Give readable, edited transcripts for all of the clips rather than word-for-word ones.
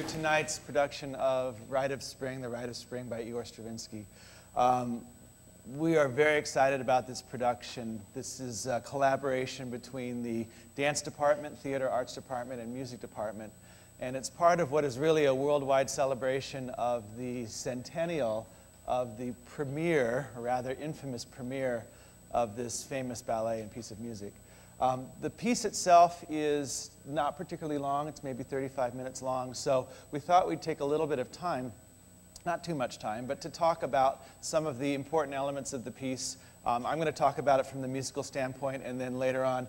to tonight's production of Rite of Spring, the Rite of Spring by Igor Stravinsky. We are very excited about this production. This is a collaboration between the dance department, theater arts department, and music department. And it's part of what is really a worldwide celebration of the centennial of the premiere, or rather infamous premiere, of this famous ballet and piece of music. The piece itself is not particularly long. It's maybe 35 minutes long. So we thought we'd take a little bit of time, not too much time, but to talk about some of the important elements of the piece. I'm going to talk about it from the musical standpoint, and then later on,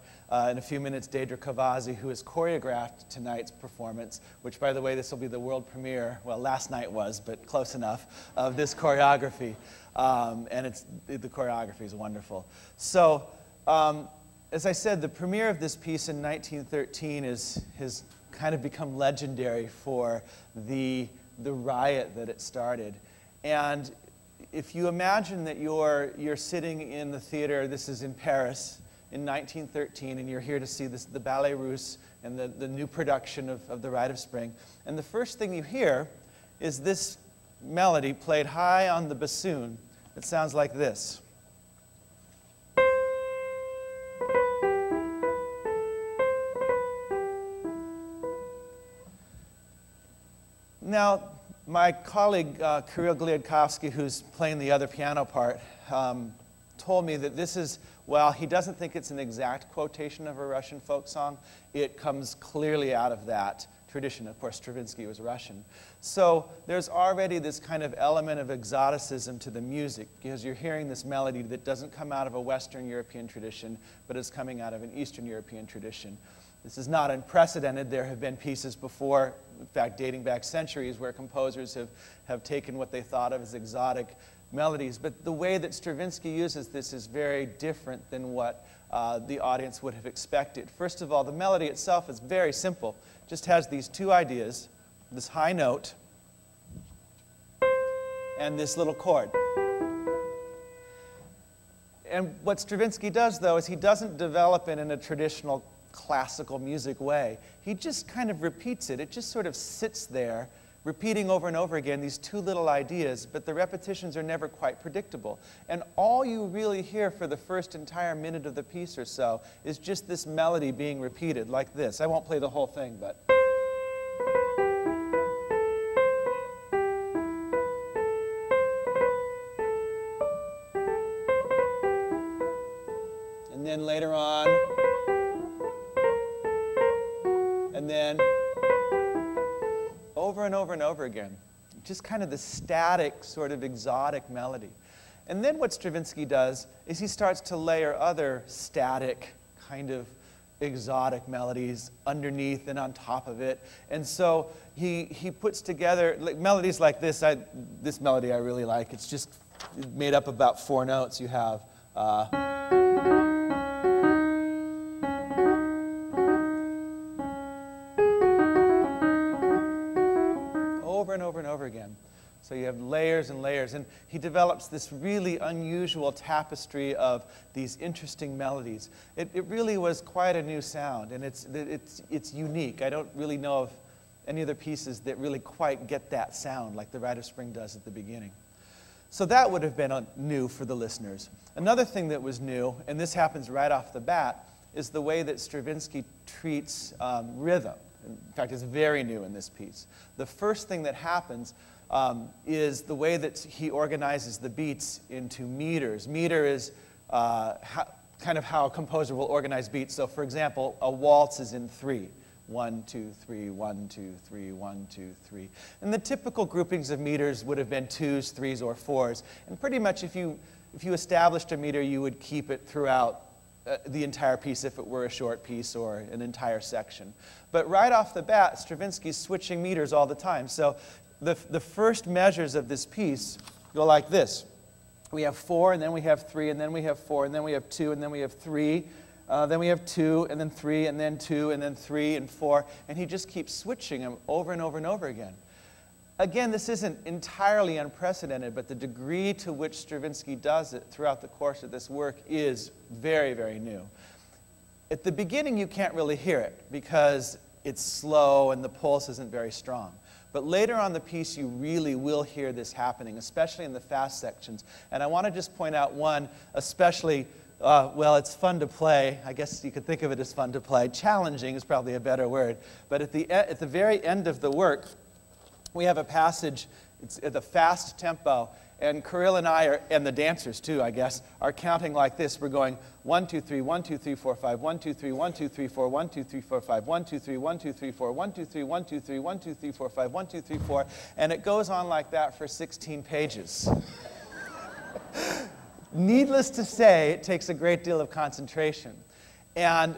in a few minutes, Deidre Cavazzi, who has choreographed tonight's performance, which, by the way, this will be the world premiere, well, last night was, but close enough, of this choreography. And the choreography is wonderful. So, as I said, the premiere of this piece in 1913 has kind of become legendary for the riot that it started. And if you imagine that you're sitting in the theater, this is in Paris in 1913, and you're here to see the Ballet Russe and the new production of the Rite of Spring, and the first thing you hear is this melody played high on the bassoon. It sounds like this. Now, my colleague, Kirill Gliadkovsky, who's playing the other piano part, told me that this is, well, he doesn't think it's an exact quotation of a Russian folk song. It comes clearly out of that tradition. Of course, Stravinsky was Russian. So there's already this kind of element of exoticism to the music, because you're hearing this melody that doesn't come out of a Western European tradition, but is coming out of an Eastern European tradition. This is not unprecedented. There have been pieces before, in fact, dating back centuries, where composers have taken what they thought of as exotic melodies. But the way that Stravinsky uses this is very different than what the audience would have expected. First of all, the melody itself is very simple. It just has these two ideas, this high note and this little chord. And what Stravinsky does, though, is he doesn't develop it in a traditional classical music way. He just kind of repeats it. It just sort of sits there, repeating over and over again these two little ideas, but the repetitions are never quite predictable. And all you really hear for the first entire minute of the piece or so is just this melody being repeated like this. I won't play the whole thing, but... And then later on... And then over and over and over again, just kind of the static, sort of exotic melody. And then what Stravinsky does is he starts to layer other static, kind of exotic melodies underneath and on top of it. And so he puts together melodies like this. This melody I really like. It's just made up about 4 notes. You have... over and over and over again. So you have layers and layers, and he develops this really unusual tapestry of these interesting melodies. It really was quite a new sound, and it's unique. I don't really know of any other pieces that really quite get that sound like the Rite of Spring does at the beginning. So that would have been new for the listeners. Another thing that was new, and this happens right off the bat, is the way that Stravinsky treats rhythm. In fact, it's very new in this piece. The first thing that happens is the way that he organizes the beats into meters. Meter is kind of how a composer will organize beats. So, for example, a waltz is in 3. 1, 2, 3, 1, 2, 3, 1, 2, 3. And the typical groupings of meters would have been 2s, 3s, or 4s. And pretty much if you established a meter, you would keep it throughout the entire piece if it were a short piece or an entire section. But right off the bat, Stravinsky's switching meters all the time. So the first measures of this piece go like this. We have 4, and then we have 3, and then we have 4, and then we have 2, and then we have 3. Then we have 2, and then 3, and then 2, and then 3, and 4. And he just keeps switching them over and over and over again. Again, this isn't entirely unprecedented, but the degree to which Stravinsky does it throughout the course of this work is very, very new. At the beginning, you can't really hear it because it's slow and the pulse isn't very strong. But later on the piece, you really will hear this happening, especially in the fast sections. And I want to just point out one, especially, well, it's fun to play. I guess you could think of it as fun to play. Challenging is probably a better word. But at the very end of the work, we have a passage, it's at the fast tempo, and Kirill and I, and the dancers too, I guess, are counting like this. We're going 1, 2, 3, 1, 2, 3, 4, 5, 1, 2, 3, 1, 2, 3, 4, 1, 2, 3, 4, 5, 1, 2, 3, 1, 2, 3, 4, 1, 2, 3, 1, 2, 3, 1, 2, 3, 4, 5, 1, 2, 3, 4, and it goes on like that for 16 pages. Needless to say, it takes a great deal of concentration. And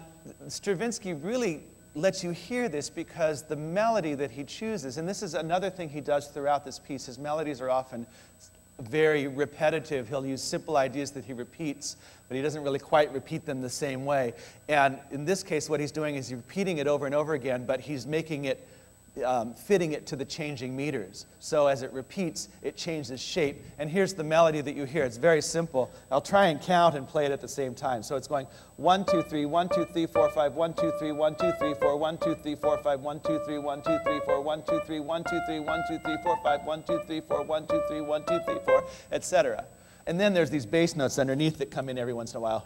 Stravinsky really lets you hear this because the melody that he chooses, and this is another thing he does throughout this piece, his melodies are often very repetitive. He'll use simple ideas that he repeats, but he doesn't really quite repeat them the same way. And in this case, what he's doing is he's repeating it over and over again, but he's making it, fitting it to the changing meters. So as it repeats, it changes shape. And here's the melody that you hear. It's very simple. I'll try and count and play it at the same time. So it's going 1, 2, 3, 1, 2, 3, 4, 5, 1, 2, 3, 1, 2, 3, 4, 1, 2, 3, 4, 5, 1, 2, 3, 1, 2, 3, 4, 1, 2, 3, 1, 2, 3, 1, 2, 3, 4, 5, 1, 2, 3, 4, 1, 2, 3, 1, 2, 3, 4, etc. And then there's these bass notes underneath that come in every once in a while.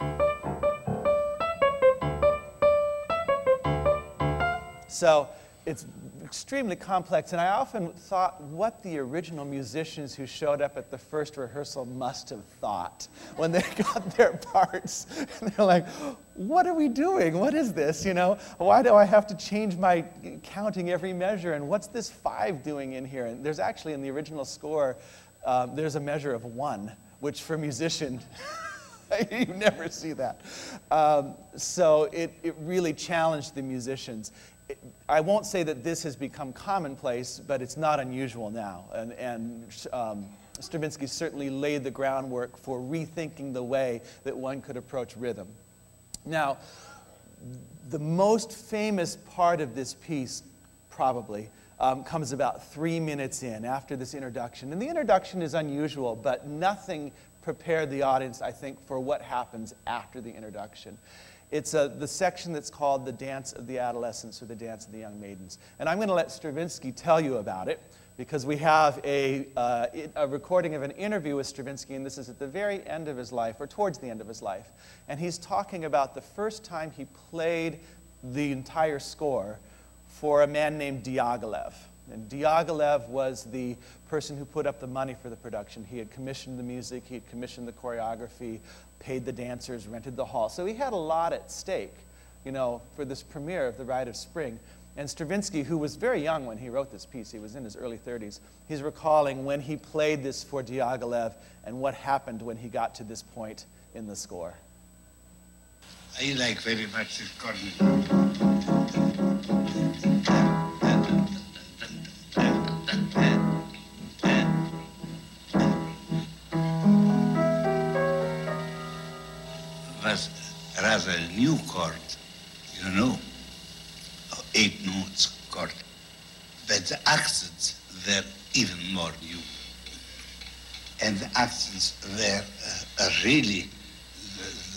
So it's extremely complex, and I often thought what the original musicians who showed up at the first rehearsal must have thought when they got their parts. And they're like, what are we doing? What is this? You know, why do I have to change my counting every measure? And what's this 5 doing in here? And there's actually in the original score, there's a measure of 1, which for a musician, you never see that. So it really challenged the musicians. I won't say that this has become commonplace, but it's not unusual now. And Stravinsky certainly laid the groundwork for rethinking the way that one could approach rhythm. Now, the most famous part of this piece, probably, comes about 3 minutes in, after this introduction. And the introduction is unusual, but nothing prepared the audience, I think, for what happens after the introduction. It's the section that's called the Dance of the Adolescents, or the Dance of the Young Maidens. And I'm going to let Stravinsky tell you about it, because we have a recording of an interview with Stravinsky, and this is at the very end of his life, or towards the end of his life. And he's talking about the first time he played the entire score for a man named Diaghilev. And Diaghilev was the person who put up the money for the production. He had commissioned the music, he had commissioned the choreography, paid the dancers, rented the hall. So he had a lot at stake, you know, for this premiere of the Rite of Spring. And Stravinsky, who was very young when he wrote this piece, he was in his early 30s, he's recalling when he played this for Diaghilev and what happened when he got to this point in the score. I like very much this corner. Was rather a new chord, you know, 8 notes chord, but the accents were even more new. And the accents were really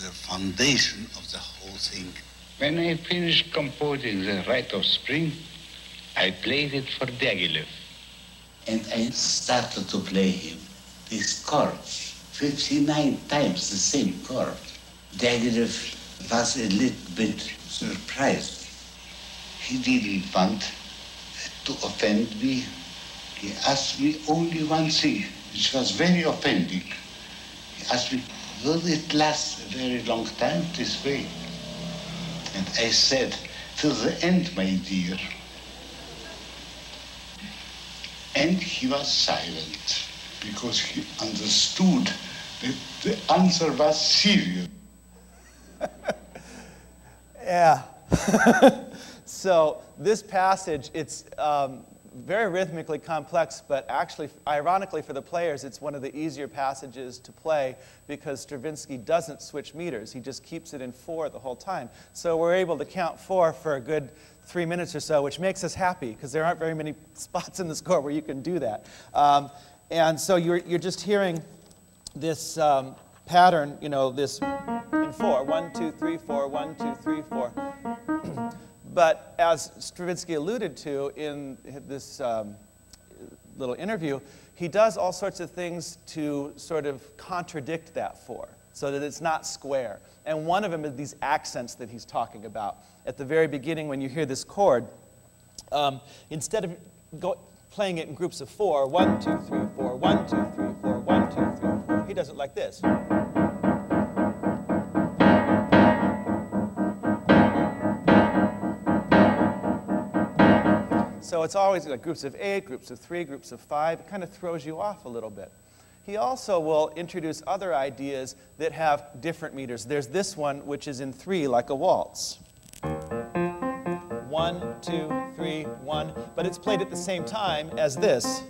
the foundation of the whole thing. When I finished composing the Rite of Spring, I played it for Diaghilev. And I started to play him these chords, 59 times the same chord. Diaghilev was a little bit surprised. He didn't want to offend me. He asked me only one thing, which was very offending. He asked me, will it last a very long time this way? And I said, till the end, my dear. And he was silent, because he understood that the answer was serious. Yeah. So this passage, it's very rhythmically complex, but actually, ironically for the players, it's one of the easier passages to play because Stravinsky doesn't switch meters. He just keeps it in 4 the whole time. So we're able to count 4 for a good 3 minutes or so, which makes us happy because there aren't very many spots in the score where you can do that. And so you're just hearing this pattern, you know, this in 4, 1, 2, 3, 4, 1, 2, 3, 4. But as Stravinsky alluded to in this little interview, he does all sorts of things to sort of contradict that 4, so that it's not square. And one of them is these accents that he's talking about. At the very beginning, when you hear this chord, instead of playing it in groups of 4, 1, 2, 3, 4, 1, 2, 3, 4, 1, 2, 3, 4, he does it like this. So it's always like groups of 8, groups of 3, groups of 5. It kind of throws you off a little bit. He also will introduce other ideas that have different meters. There's this one, which is in 3, like a waltz. 1, 2, 3, 1. But it's played at the same time as this.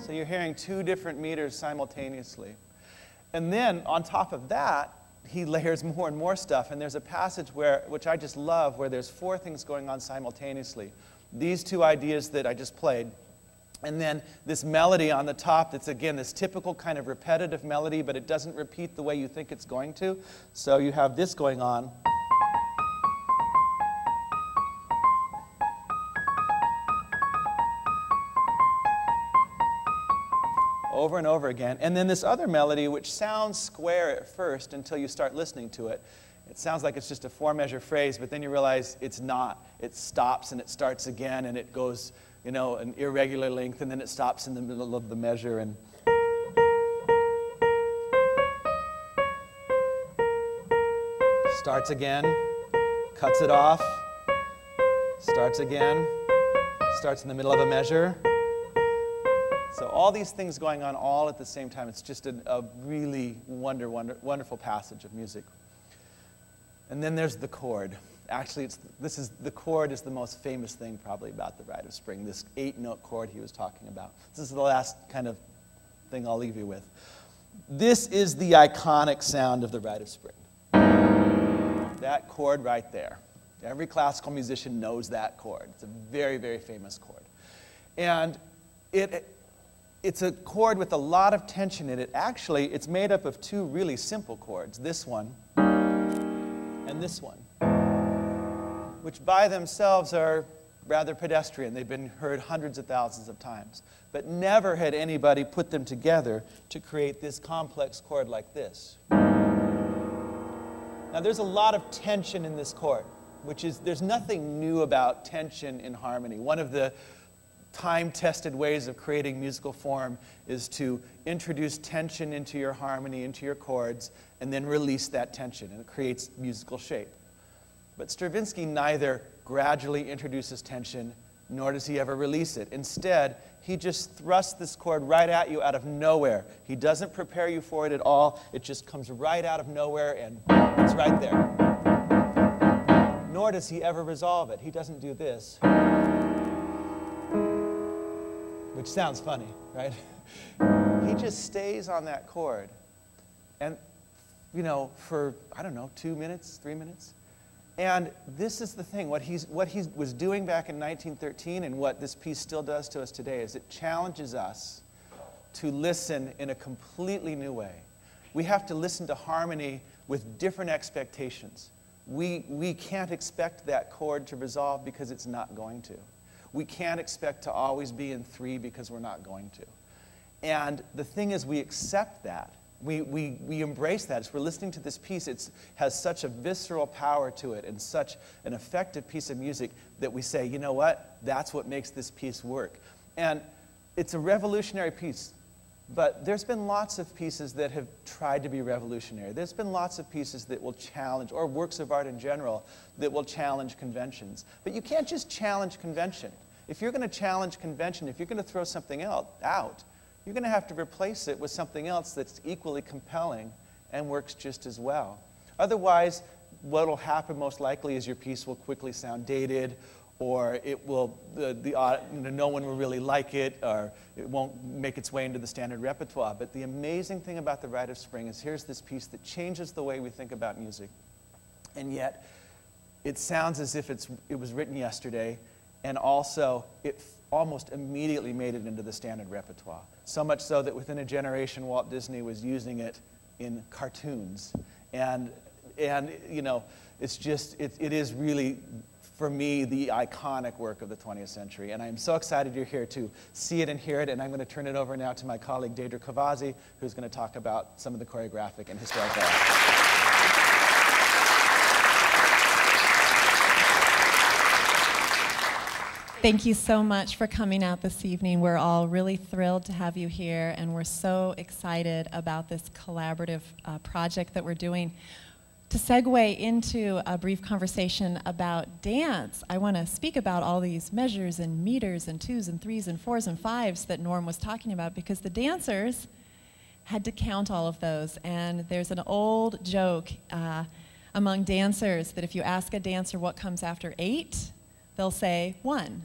So you're hearing 2 different meters simultaneously. And then on top of that, he layers more and more stuff. And there's a passage which I just love, where there's 4 things going on simultaneously. These 2 ideas that I just played. And then this melody on the top that's, again, this typical kind of repetitive melody, but it doesn't repeat the way you think it's going to. So you have this going on. Over and over again. And then this other melody, which sounds square at first until you start listening to it. It sounds like it's just a 4-measure phrase, but then you realize it's not. It stops and it starts again, and it goes, you know, an irregular length, and then it stops in the middle of the measure. And starts again, cuts it off, starts again, starts in the middle of a measure. So all these things going on all at the same time. It's just a really wonderful passage of music. And then there's the chord. Actually, the chord is the most famous thing probably about the Rite of Spring, this 8-note chord he was talking about. This is the last kind of thing I'll leave you with. This is the iconic sound of the Rite of Spring. That chord right there. Every classical musician knows that chord. It's a very, very famous chord. And it's a chord with a lot of tension in it. Actually, it's made up of 2 really simple chords, this one and this one, which by themselves are rather pedestrian. They've been heard hundreds of thousands of times. But never had anybody put them together to create this complex chord like this. Now, there's a lot of tension in this chord, there's nothing new about tension in harmony. One of the time-tested ways of creating musical form is to introduce tension into your harmony, into your chords, and then release that tension, and it creates musical shape. But Stravinsky neither gradually introduces tension, nor does he ever release it. Instead, he just thrusts this chord right at you out of nowhere. He doesn't prepare you for it at all. It just comes right out of nowhere, and it's right there. Nor does he ever resolve it. He doesn't do this, which sounds funny, right? He just stays on that chord. And, you know, for, I don't know, 2 minutes, 3 minutes. And this is the thing. What he was doing back in 1913 and what this piece still does to us today is it challenges us to listen in a completely new way. We have to listen to harmony with different expectations. We can't expect that chord to resolve because it's not going to. We can't expect to always be in 3 because we're not going to. And the thing is, we accept that. We embrace that. As we're listening to this piece, it has such a visceral power to it and such an effective piece of music that we say, you know what? That's what makes this piece work. And it's a revolutionary piece. But there's been lots of pieces that have tried to be revolutionary. There's been lots of pieces that will challenge, or works of art in general, that will challenge conventions. But you can't just challenge convention. If you're going to challenge convention, if you're going to throw something else out, you're going to have to replace it with something else that's equally compelling and works just as well. Otherwise, what will happen most likely is your piece will quickly sound dated, or it will, no one will really like it, or it won't make its way into the standard repertoire. But the amazing thing about the Rite of Spring is here's this piece that changes the way we think about music. And yet, it sounds as if it was written yesterday, and also it almost immediately made it into the standard repertoire. So much so that within a generation, Walt Disney was using it in cartoons. And you know, it's just, it is really for me, the iconic work of the 20th century. And I'm so excited you're here to see it and hear it. And I'm going to turn it over now to my colleague, Deidre Cavazzi, who's going to talk about some of the choreographic and historical aspects. Thank you so much for coming out this evening. We're all really thrilled to have you here, and we're so excited about this collaborative project that we're doing. To segue into a brief conversation about dance, I want to speak about all these measures and meters and 2s and 3s and 4s and 5s that Norm was talking about, because the dancers had to count all of those. And there's an old joke among dancers that if you ask a dancer what comes after 8, they'll say 1.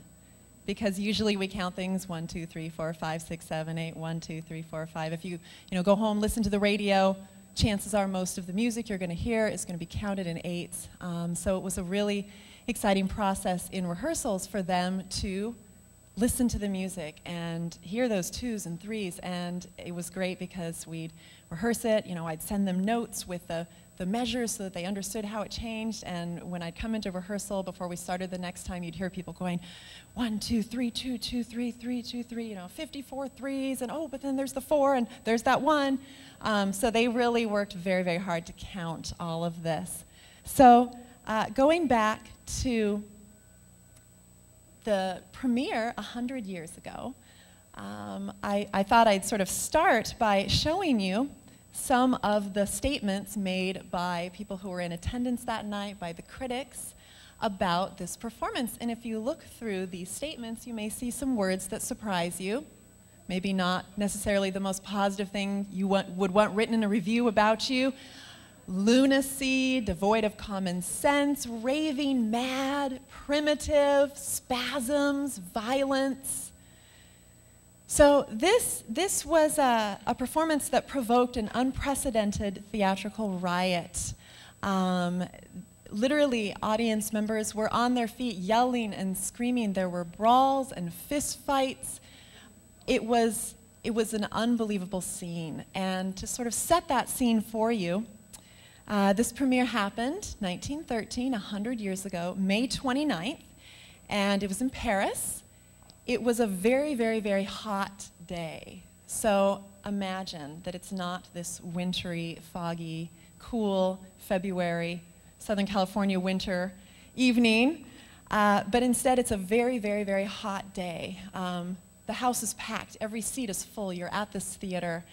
Because usually we count things 1, 2, 3, 4, 5, 6, 7, 8, 1, 2, 3, 4, 5. If you go home, listen to the radio, chances are most of the music you're going to hear is going to be counted in 8s. So it was a really exciting process in rehearsals for them to listen to the music and hear those 2s and 3s. And it was great because we'd rehearse it. I'd send them notes with the measures so that they understood how it changed. And when I'd come into rehearsal before we started the next time, you'd hear people going 1, 2, 3, 2, 2, 3, 3, 2, 3, 54 3s, and oh, but then there's the 4 and there's that 1. So they really worked very, very hard to count all of this. So going back to the premiere 100 years ago, I thought I'd sort of start by showing you some of the statements made by people who were in attendance that night, by the critics, about this performance. And if you look through these statements, you may see some words that surprise you. Maybe not necessarily the most positive thing you would want written in a review about you. Lunacy, devoid of common sense, raving mad, primitive, spasms, violence. So this was a performance that provoked an unprecedented theatrical riot. Literally, audience members were on their feet yelling and screaming. There were brawls and fist fights. It was an unbelievable scene. And to sort of set that scene for you, this premiere happened 1913, 100 years ago, May 29th, and it was in Paris. It was a very, very, very hot day. So imagine that it's not this wintry, foggy, cool February, Southern California winter evening, but instead it's a very, very, very hot day. The house is packed, every seat is full, you're at this theater.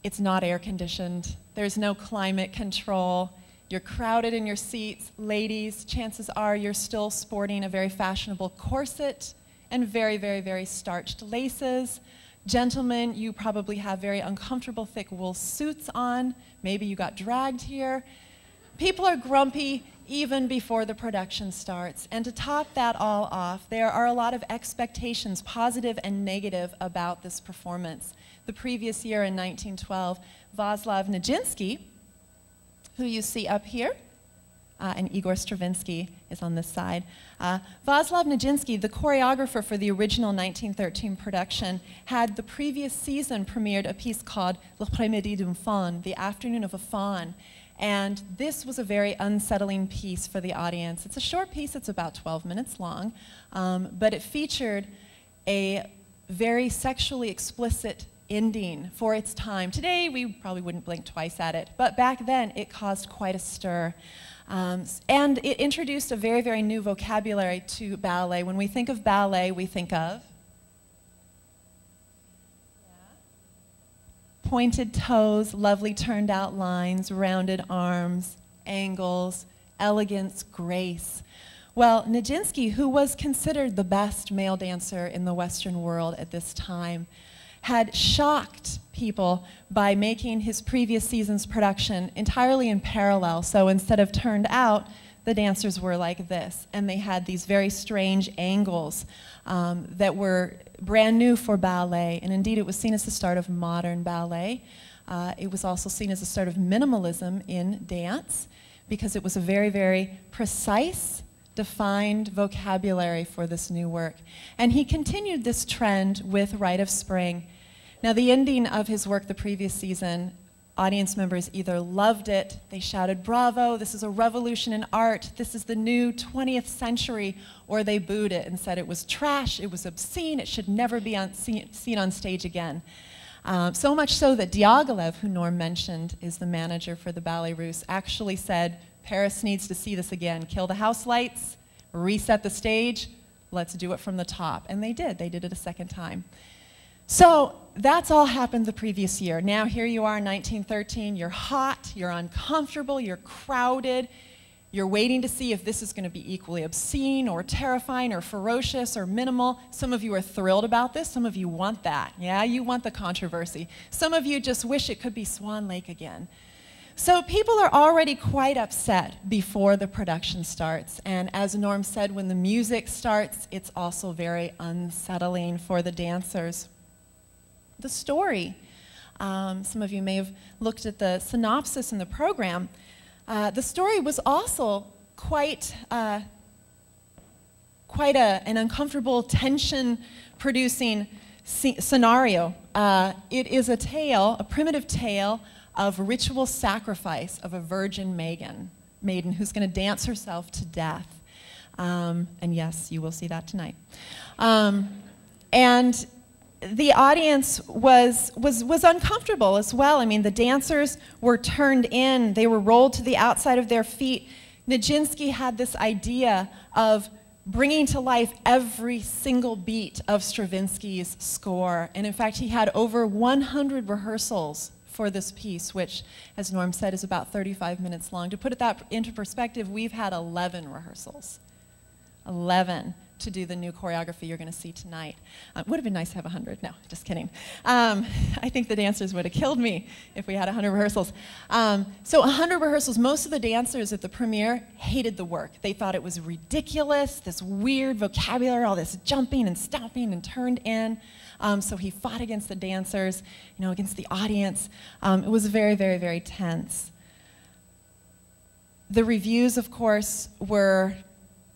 It's not air conditioned, there's no climate control, you're crowded in your seats. Ladies, chances are you're still sporting a very fashionable corset and very, very, very starched laces. Gentlemen, you probably have very uncomfortable thick wool suits on. Maybe you got dragged here. People are grumpy even before the production starts. And to top that all off, there are a lot of expectations, positive and negative, about this performance. The previous year in 1912, Václav Nijinsky, who you see up here, and Igor Stravinsky is on this side. Václav Nijinsky, the choreographer for the original 1913 production, had the previous season premiered a piece called L'après-midi d'un faun, The Afternoon of a Faun. And this was a very unsettling piece for the audience. It's a short piece, it's about 12 minutes long, but it featured a very sexually explicit ending for its time. Today, we probably wouldn't blink twice at it, but back then, it caused quite a stir. And it introduced a very, very new vocabulary to ballet. When we think of ballet, we think of pointed toes, lovely turned out lines, rounded arms, angles, elegance, grace. Well, Nijinsky, who was considered the best male dancer in the Western world at this time, had shocked people by making his previous season's production entirely in parallel. So instead of turned out, the dancers were like this, and they had these very strange angles that were brand new for ballet, and indeed it was seen as the start of modern ballet. It was also seen as the start of minimalism in dance, because it was a very, very precise, defined vocabulary for this new work. And he continued this trend with Rite of Spring. Now, the ending of his work the previous season audience members either loved it, they shouted, "Bravo, this is a revolution in art, this is the new 20th century," or they booed it and said it was trash, it was obscene, it should never be seen on stage again. So much so that Diaghilev, who Norm mentioned is the manager for the Ballet Russe, actually said, "Paris needs to see this again. Kill the house lights, reset the stage, let's do it from the top." And they did it a second time. So that's all happened the previous year. Now here you are in 1913, you're hot, you're uncomfortable, you're crowded, you're waiting to see if this is going to be equally obscene or terrifying or ferocious or minimal. Some of you are thrilled about this, some of you want that. Yeah, you want the controversy. Some of you just wish it could be Swan Lake again. So people are already quite upset before the production starts, and as Norm said, when the music starts, it's also very unsettling for the dancers. The story. Some of you may have looked at the synopsis in the program. The story was also quite an uncomfortable, tension-producing scenario. It is a tale, a primitive tale of ritual sacrifice of a virgin maiden who's going to dance herself to death. And yes, you will see that tonight. And the audience was uncomfortable as well. I mean, the dancers were turned in, they were rolled to the outside of their feet. Nijinsky had this idea of bringing to life every single beat of Stravinsky's score. And in fact, he had over 100 rehearsals for this piece, which, as Norm said, is about 35 minutes long. To put that into perspective, we've had 11 rehearsals. 11 to do the new choreography you're going to see tonight. Would have been nice to have 100. No, just kidding. I think the dancers would have killed me if we had 100 rehearsals. So 100 rehearsals. Most of the dancers at the premiere hated the work. They thought it was ridiculous, this weird vocabulary, all this jumping and stomping and turned in. So he fought against the dancers, against the audience. It was very, very, very tense. The reviews, of course, were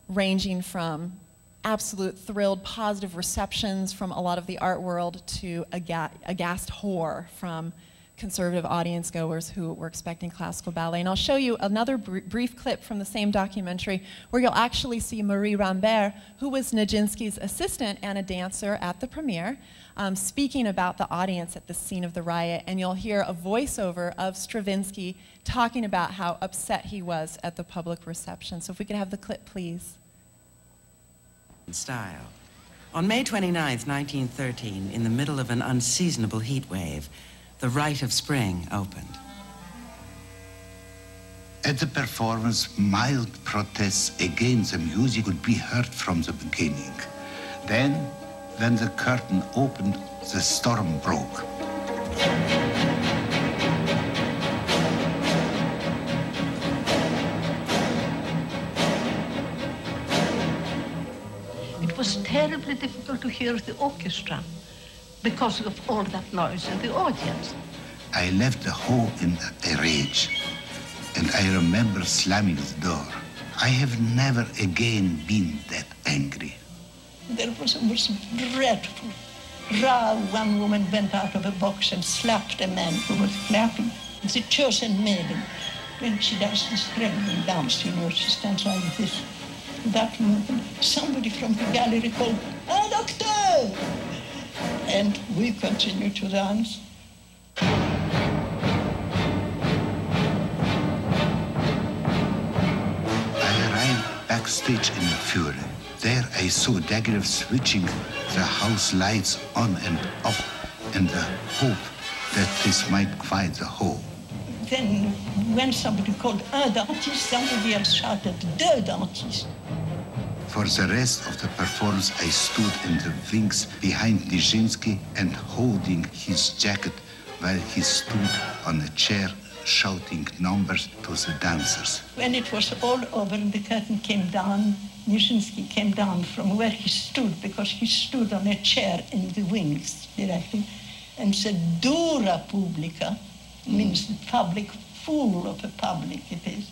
ranging from absolute thrilled, positive receptions from a lot of the art world to aghast horror from conservative audience goers who were expecting classical ballet. And I'll show you another brief clip from the same documentary where you'll actually see Marie Rambert, who was Nijinsky's assistant and a dancer at the premiere, speaking about the audience at the scene of the riot. And you'll hear a voiceover of Stravinsky talking about how upset he was at the public reception. So if we could have the clip, please. Style. On May 29th, 1913, in the middle of an unseasonable heat wave, the Rite of Spring opened. At the performance, mild protests against the music could be heard from the beginning. Then, when the curtain opened, the storm broke. It was terribly difficult to hear the orchestra because of all that noise in the audience. I left the hall in a rage, and I remember slamming the door. I have never again been that angry. There was a most dreadful row. One woman went out of a box and slapped a man who was clapping. The chosen maiden, when she does this trembling dance, she stands like this. That moment, somebody from the gallery called, "Ah, doctor!" And we continued to dance. I arrived backstage in a fury. There I saw Deidre switching the house lights on and off in the hope that this might quiet the whole. Then when somebody called un dentiste, somebody else shouted deux dentistes. For the rest of the performance, I stood in the wings behind Nijinsky and holding his jacket while he stood on a chair shouting numbers to the dancers. When it was all over and the curtain came down, Nijinsky came down from where he stood, because he stood on a chair in the wings directly, and said, "Dura publica," means the public, full of a public it is.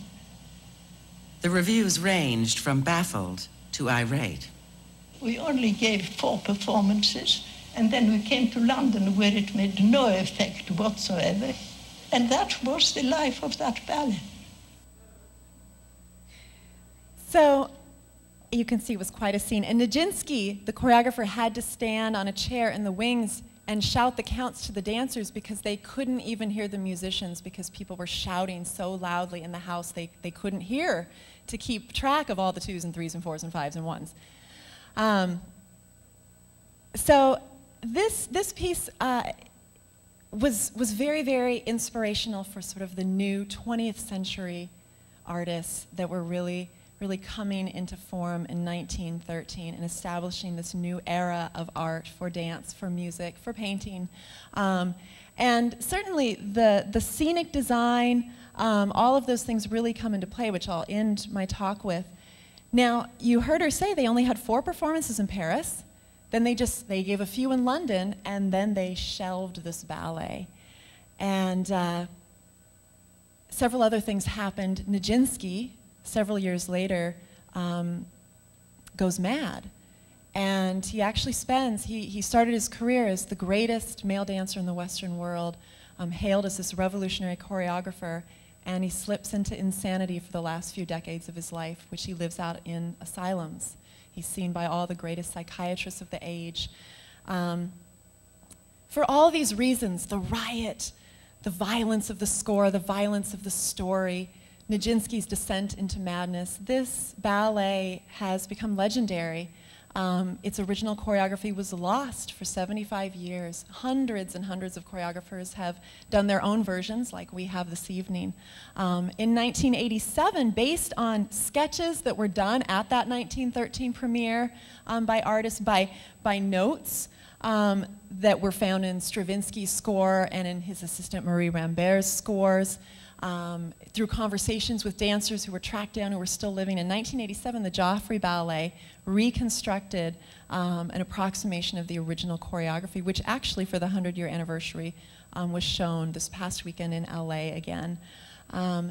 The reviews ranged from baffled to irate. We only gave 4 performances, and then we came to London, where it made no effect whatsoever. And that was the life of that ballet. So you can see it was quite a scene. And Nijinsky, the choreographer, had to stand on a chair in the wings and shout the counts to the dancers because they couldn't even hear the musicians because people were shouting so loudly in the house they couldn't hear to keep track of all the 2s and 3s and 4s and 5s and 1s. So this piece was very, very inspirational for sort of the new 20th century artists that were really coming into form in 1913 and establishing this new era of art for dance, for music, for painting. And certainly the scenic design, all of those things really come into play, which I'll end my talk with. Now, you heard her say they only had 4 performances in Paris. Then they gave a few in London, and then they shelved this ballet. And several other things happened. Nijinsky, several years later, goes mad. And he actually he started his career as the greatest male dancer in the Western world, hailed as this revolutionary choreographer, and he slips into insanity for the last few decades of his life, which he lives out in asylums. He's seen by all the greatest psychiatrists of the age. For all these reasons, the riot, the violence of the score, the violence of the story, Nijinsky's descent into madness, this ballet has become legendary. Its original choreography was lost for 75 years. Hundreds and hundreds of choreographers have done their own versions, like we have this evening. In 1987, based on sketches that were done at that 1913 premiere by artists, by notes that were found in Stravinsky's score and in his assistant Marie Rambert's scores, through conversations with dancers who were tracked down who were still living. In 1987, the Joffrey Ballet reconstructed an approximation of the original choreography, which actually for the 100-year anniversary was shown this past weekend in LA again.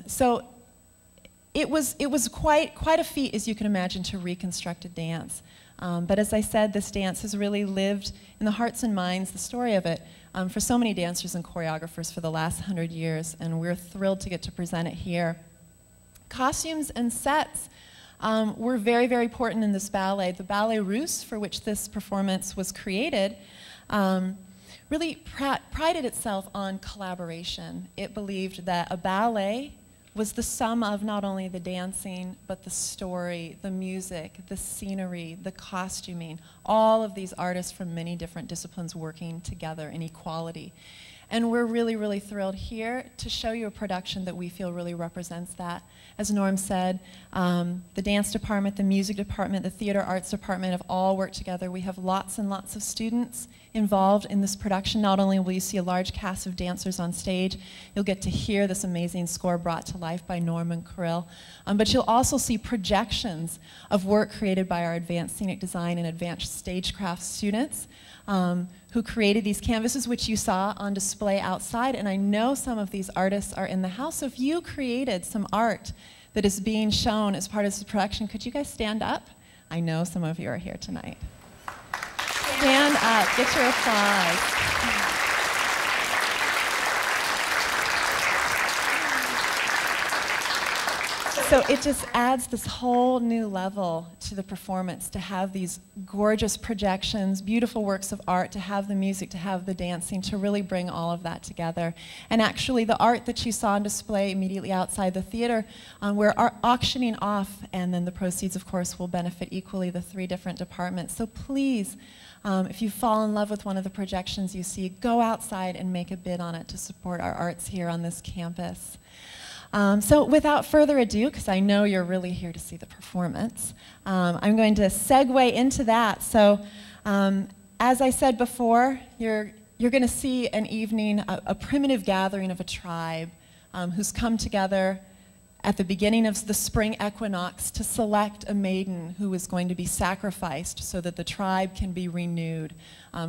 So it was quite a feat, as you can imagine, to reconstruct a dance. But as I said, this dance has really lived in the hearts and minds, the story of it, for so many dancers and choreographers for the last 100 years, and we're thrilled to get to present it here. Costumes and sets were very, very important in this ballet. The Ballet Russe, for which this performance was created, really prided itself on collaboration. It believed that a ballet was the sum of not only the dancing, but the story, the music, the scenery, the costuming, all of these artists from many different disciplines working together in equality. And we're really, really thrilled here to show you a production that we feel really represents that. As Norm said, the dance department, the music department, the theater arts department have all worked together. We have lots and lots of students involved in this production. Not only will you see a large cast of dancers on stage, you'll get to hear this amazing score brought to life by Norman Kirill, but you'll also see projections of work created by our advanced scenic design and advanced stagecraft students who created these canvases, which you saw on display outside. And I know some of these artists are in the house. So if you created some art that is being shown as part of this production, could you guys stand up? I know some of you are here tonight. Stand up, get your applause. So it just adds this whole new level to the performance, to have these gorgeous projections, beautiful works of art, to have the music, to have the dancing, to really bring all of that together. And actually the art that you saw on display immediately outside the theater, we're auctioning off, and then the proceeds, of course, will benefit equally the 3 different departments. So please, if you fall in love with one of the projections you see, go outside and make a bid on it to support our arts here on this campus. So without further ado, because I know you're really here to see the performance, I'm going to segue into that. So as I said before, you're going to see an evening, a primitive gathering of a tribe who's come together at the beginning of the spring equinox to select a maiden who is going to be sacrificed so that the tribe can be renewed.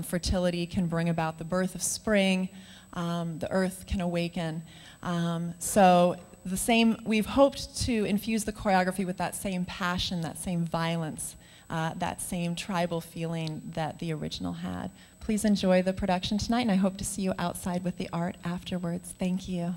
Fertility can bring about the birth of spring, the earth can awaken. So we've hoped to infuse the choreography with that same passion, that same violence that same tribal feeling that the original had. Please enjoy the production tonight, and I hope to see you outside with the art afterwards. Thank you.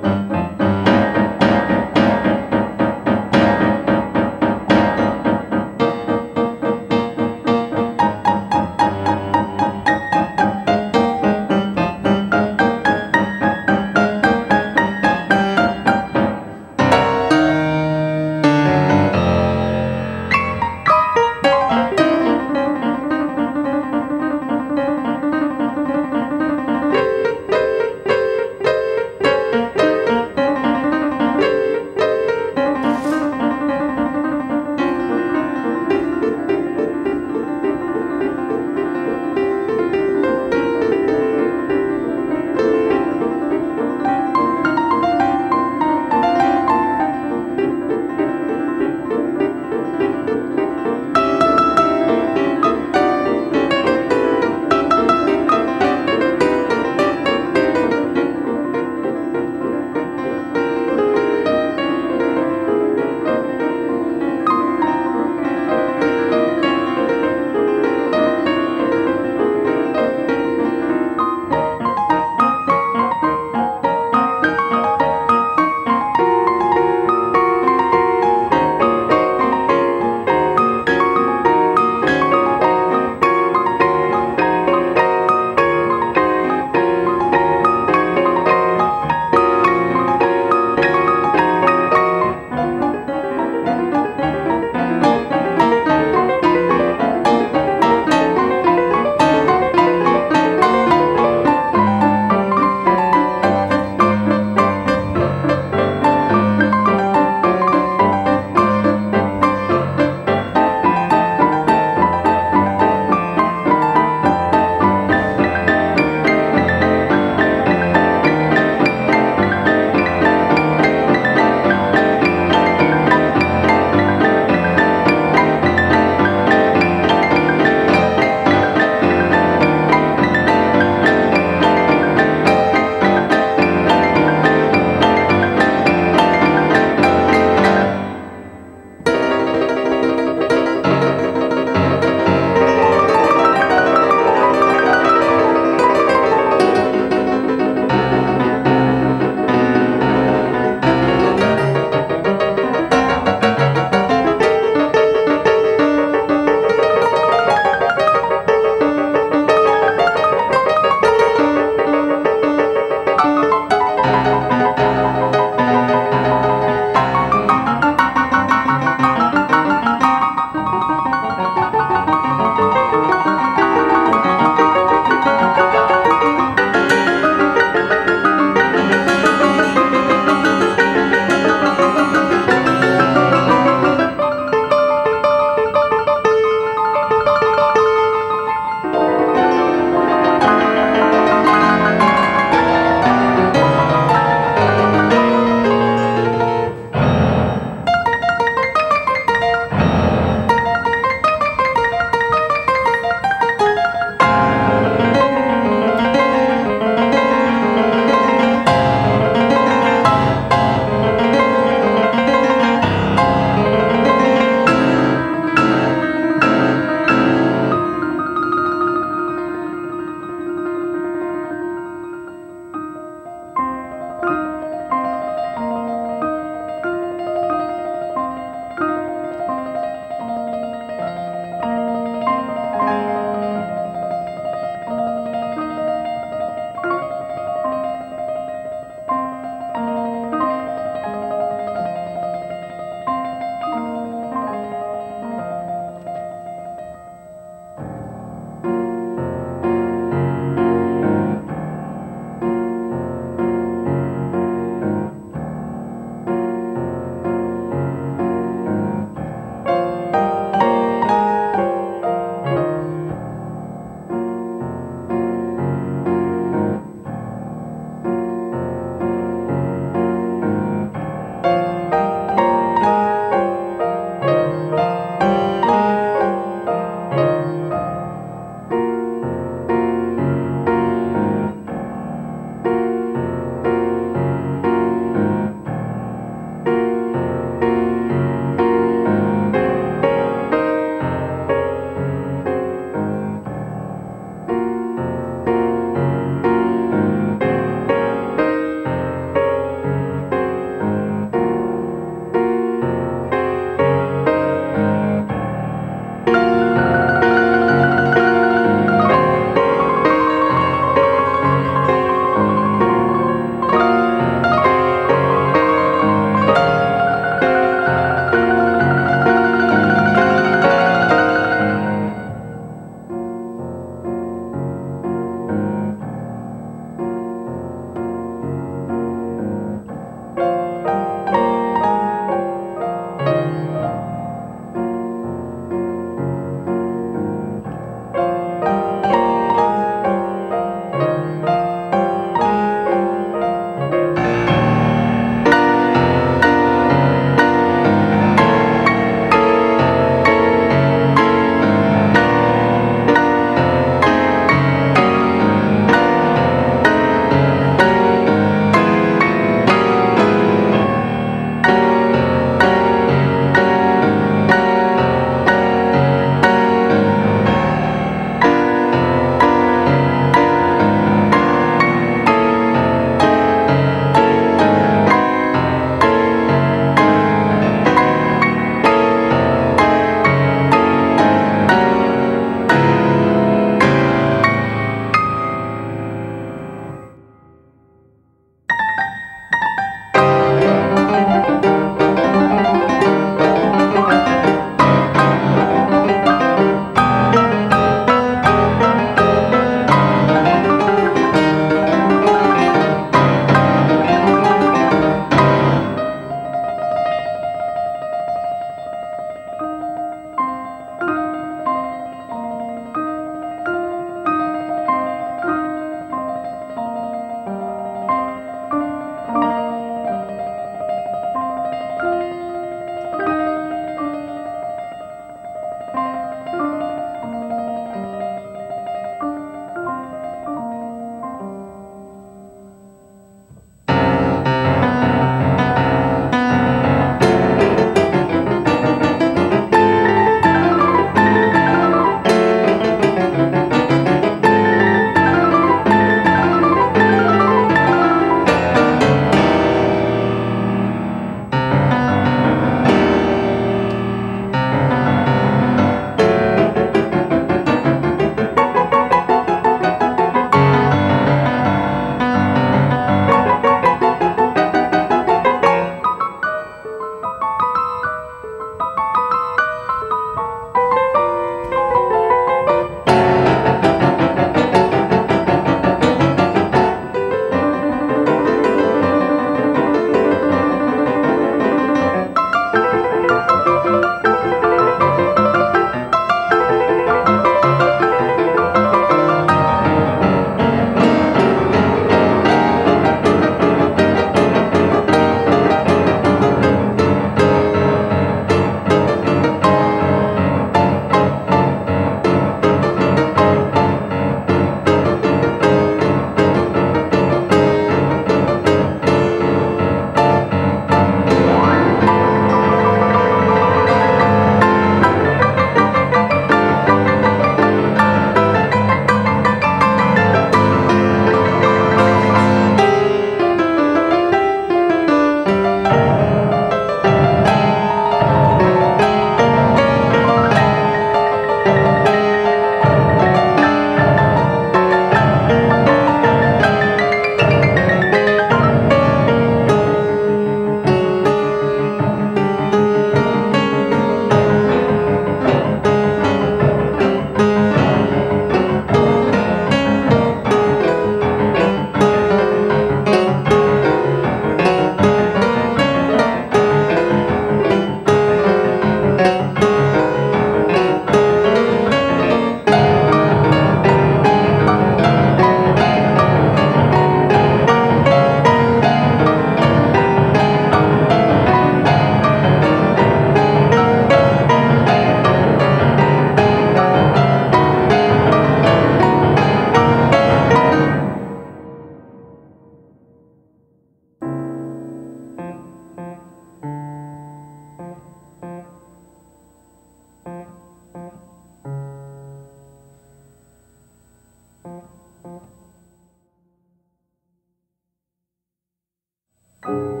you.